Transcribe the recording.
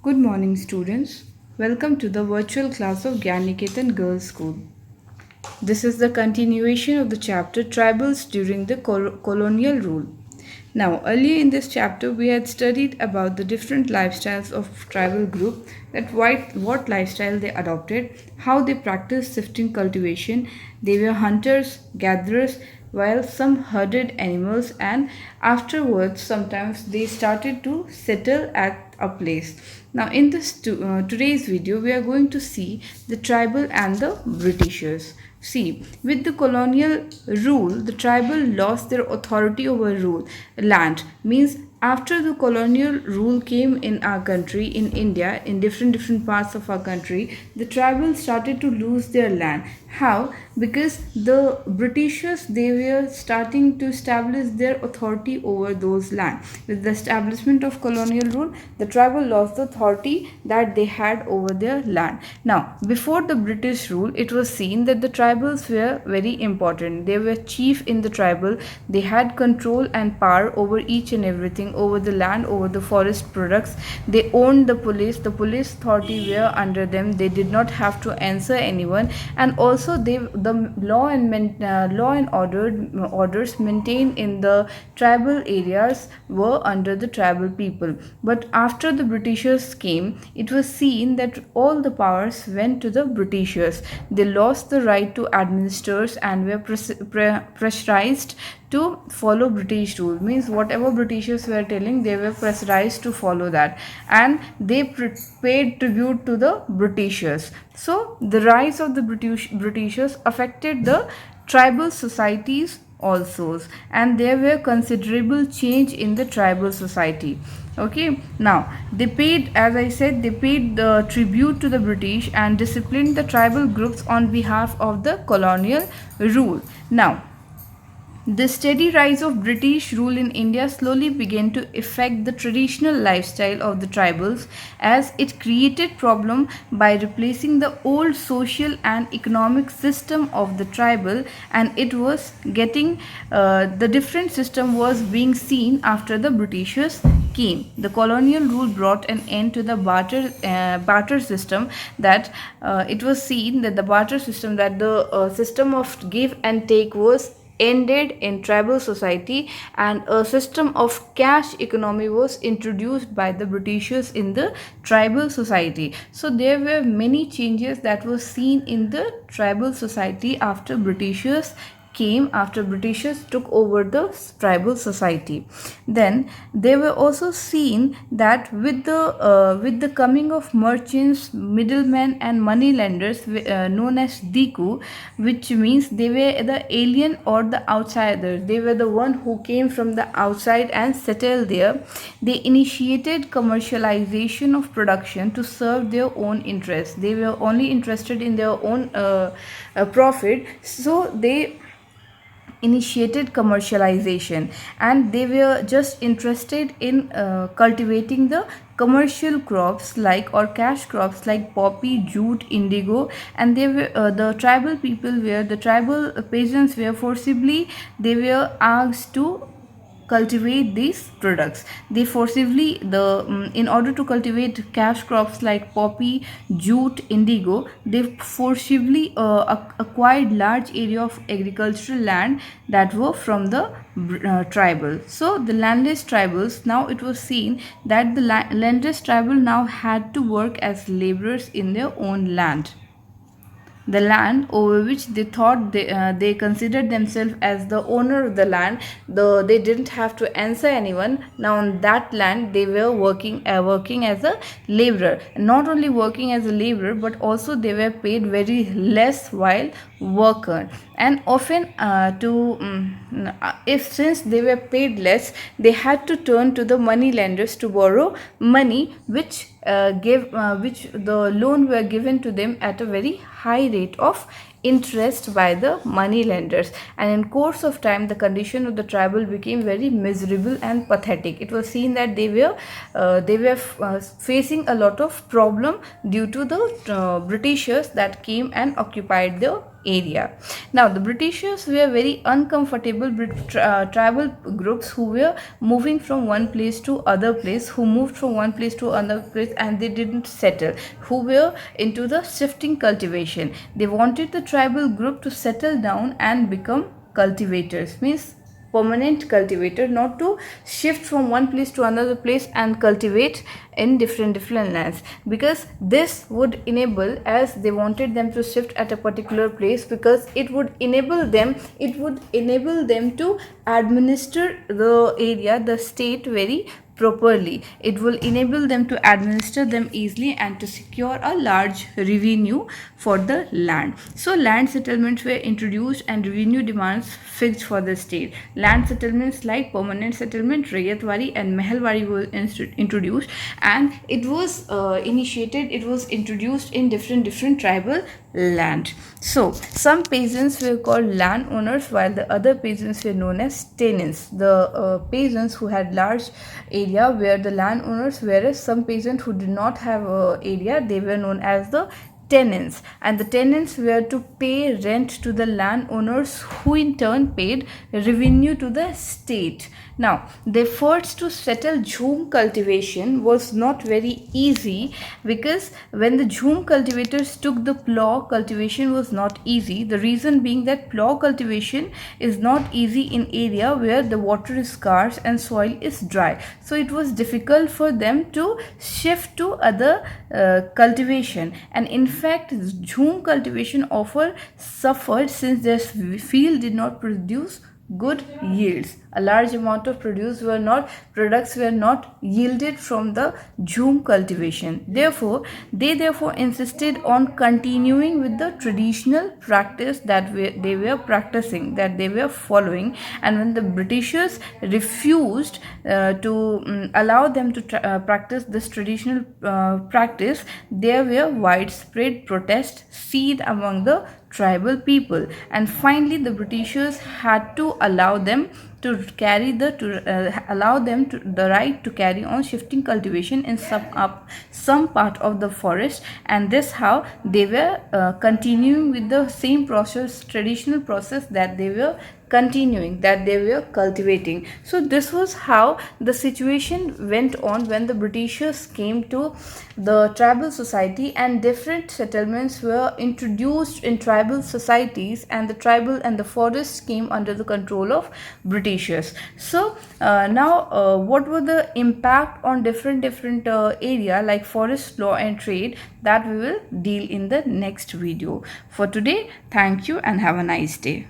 Good morning, students. Welcome to the virtual class of Gyaniketan Girls School. This is the continuation of the chapter Tribals during the colonial rule. Now, earlier in this chapter, we had studied about the different lifestyles of tribal group, that what lifestyle they adopted, how they practiced shifting cultivation. They were hunters, gatherers, while some herded animals, and afterwards, sometimes they started to settle at a place. Now, in today's video, we are going to see the tribal and the Britishers. See, with the colonial rule, the tribal lost their authority over rule land. Means after the colonial rule came in our country, in India, in different parts of our country, the tribal started to lose their land. How? Because the Britishers, they were starting to establish their authority over those land. With the establishment of colonial rule, the tribal lost the authority that they had over their land. Now, before the British rule, it was seen that the tribals were very important. They were chief in the tribal. They had control and power over each and everything, over the land, over the forest products. They owned the police. The police authority were under them. They did not have to answer anyone, and also the law and orders maintained in the tribal areas were under the tribal people. But after the Britishers came, it was seen that all the powers went to the Britishers. They lost the right to administer and were pressurized to follow British rule. Means whatever Britishers were telling, they were pressurized to follow that, and they paid tribute to the Britishers. So the rise of the Britishers affected the tribal societies also, and there were considerable change in the tribal society. Okay, now they paid, as I said, they paid the tribute to the British and disciplined the tribal groups on behalf of the colonial rule. Now, the steady rise of British rule in India slowly began to affect the traditional lifestyle of the tribals, as it created problem by replacing the old social and economic system of the tribal, and it was getting the different system was being seen after the Britishers came. The colonial rule brought an end to the barter system, that it was seen that the barter system, that the system of give and take was ended in tribal society, and a system of cash economy was introduced by the Britishers in the tribal society. So there were many changes that were seen in the tribal society after Britishers came, after Britishers took over the tribal society. Then they were also seen that with the coming of merchants, middlemen, and money lenders, known as Diku, which means they were the alien or the outsider. They were the one who came from the outside and settled there. They initiated commercialization of production to serve their own interests. They were only interested in their own profit, so they initiated commercialization, and they were just interested in cultivating the commercial crops like, or cash crops like poppy, jute, indigo, and they were the tribal people were, the tribal peasants were forcibly, they were asked to cultivate these products. They forcibly, in order to cultivate cash crops like poppy, jute, indigo, they forcibly acquired large area of agricultural land that were from the tribal. So the landless tribals, now it was seen that the landless tribal now had to work as laborers in their own land. The land over which they thought they considered themselves as the owner of the land, though they didn't have to answer anyone. Now on that land they were working as a laborer. Not only working as a laborer, but also they were paid very less while worker. And often if since they were paid less, they had to turn to the money lenders to borrow money, which which the loan were given to them at a very high rate of interest by the money lenders. And in course of time, the condition of the tribal became very miserable and pathetic. It was seen that they were facing a lot of problem due to the Britishers that came and occupied the area. Now the Britishers were very uncomfortable tribal groups who were moving from one place to other place, who moved from one place to another place and they didn't settle, who were into the shifting cultivation. They wanted the tribal group to settle down and become cultivators, means permanent cultivator, not to shift from one place to another place and cultivate in different lands, because this would enable, as they wanted them to shift at a particular place, because it would enable them to administer the area, the state, very properly. It will enable them to administer them easily and to secure a large revenue for the land. So land settlements were introduced and revenue demands fixed for the state. Land settlements like permanent settlement, Rayatwari and Mehalwari were introduced, and it was introduced in different tribal land. So some peasants were called landowners while the other peasants were known as tenants. The peasants who had large area were the landowners, whereas some peasants who did not have area, they were known as the tenants, and the tenants were to pay rent to the landowners, who in turn paid revenue to the state. Now the efforts to settle jhum cultivation was not very easy, because when the jhum cultivators took the plough, cultivation was not easy. The reason being that plough cultivation is not easy in area where the water is scarce and soil is dry, so it was difficult for them to shift to other cultivation. And in fact, jhum cultivation suffered since their field did not produce good yields. A large amount of products were not yielded from the jhum cultivation. They insisted on continuing with the traditional practice that they were practicing, that they were following. And when the Britishers refused to allow them to practice this traditional practice, there were widespread protests seen among the tribal people, and finally the Britishers had to allow them the right to carry on shifting cultivation in some part of the forest, and this how they were continuing with the same traditional process that they were cultivating. So this was how the situation went on when the Britishers came to the tribal society, and different settlements were introduced in tribal societies, and the tribal and the forests came under the control of Britishers. So now what were the impact on different area like forest law and trade, that we will deal in the next video. For today, thank you and have a nice day.